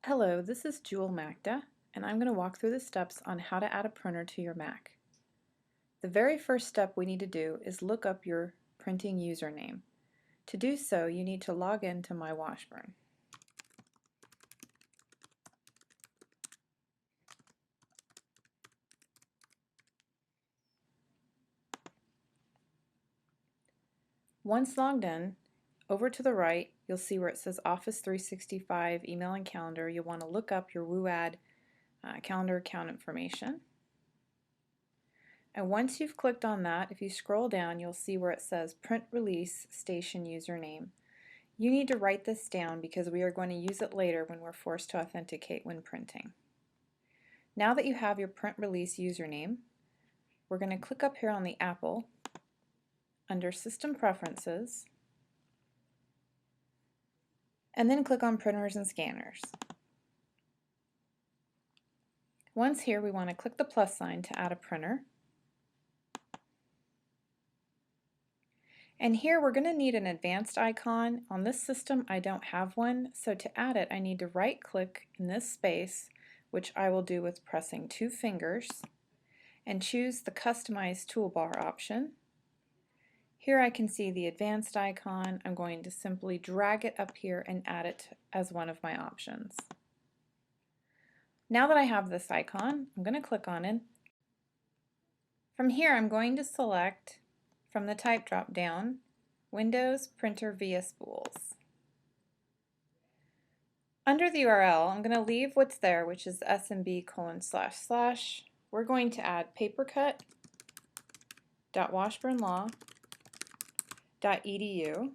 Hello, this is Jewel Magda, and I'm going to walk through the steps on how to add a printer to your Mac. The very first step we need to do is look up your printing username. To do so, you need to log in to MyWashburn. Once logged in, over to the right, you'll see where it says Office 365 Email and Calendar. You'll want to look up your WUAD calendar account information. And once you've clicked on that, if you scroll down, you'll see where it says Print Release Station Username. You need to write this down because we are going to use it later when we're forced to authenticate when printing. Now that you have your print release username, we're going to click up here on the Apple under System Preferences and then click on Printers and Scanners. Once here, we want to click the plus sign to add a printer. And here we're going to need an advanced icon. On this system I don't have one, so to add it I need to right click in this space, which I will do with pressing 2 fingers, and choose the Customize Toolbar option. Here I can see the advanced icon. I'm going to simply drag it up here and add it as one of my options. Now that I have this icon, I'm going to click on it. From here I'm going to select from the type drop down Windows Printer via Spools. Under the URL I'm going to leave what's there, which is smb:// we're going to add papercut.washburnlaw.edu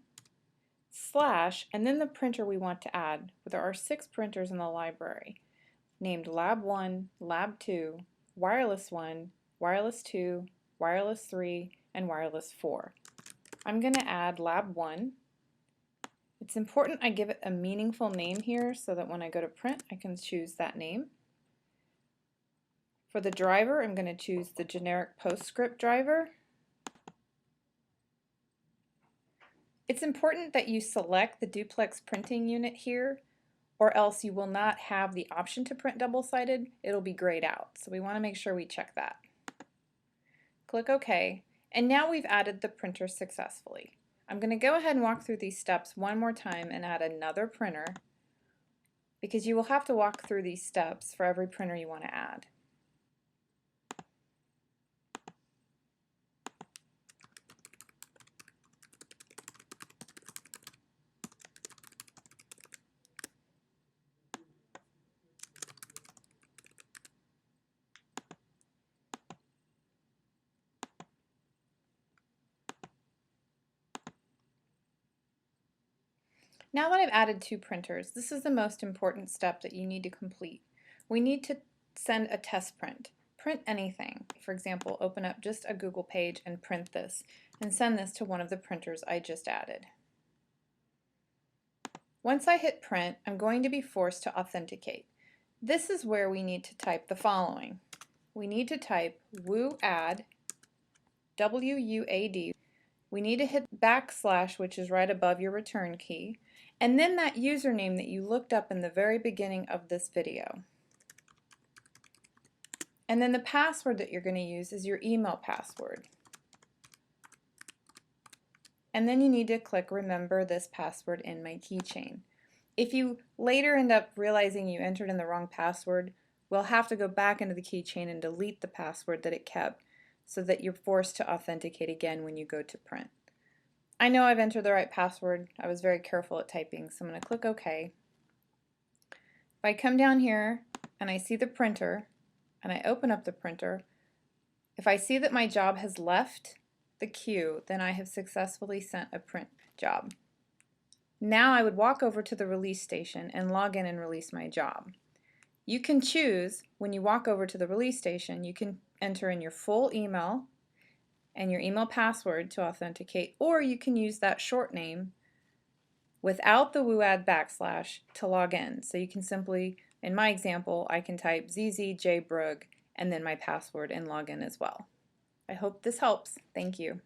/ and then the printer we want to add. There are 6 printers in the library named Lab 1, Lab 2, Wireless 1, Wireless 2, Wireless 3, and Wireless 4. I'm going to add Lab 1. It's important I give it a meaningful name here so that when I go to print I can choose that name. For the driver I'm going to choose the generic PostScript driver. It's important that you select the duplex printing unit here, or else you will not have the option to print double-sided. It'll be grayed out, so we want to make sure we check that. Click OK, and now we've added the printer successfully. I'm going to go ahead and walk through these steps one more time and add another printer, because you will have to walk through these steps for every printer you want to add. Now that I've added 2 printers, this is the most important step that you need to complete. We need to send a test print. Print anything. For example, open up just a Google page and print this, and send this to one of the printers I just added. Once I hit print, I'm going to be forced to authenticate. This is where we need to type the following. We need to type WUAD, W-U-A-D. We need to hit \, which is right above your return key, and then that username that you looked up in the very beginning of this video. And then the password that you're going to use is your email password. And then you need to click Remember this password in my keychain. If you later end up realizing you entered in the wrong password, we'll have to go back into the keychain and delete the password that it kept so that you're forced to authenticate again when you go to print. I know I've entered the right password. I was very careful at typing, so I'm going to click OK. If I come down here and I see the printer and I open up the printer, if I see that my job has left the queue, then I have successfully sent a print job. Now I would walk over to the release station and log in and release my job. You can choose, when you walk over to the release station, you can enter in your full email and your email password to authenticate, or you can use that short name without the WUAD / to log in. So you can simply, in my example, I can type ZZJBrug and then my password and log in as well. I hope this helps. Thank you.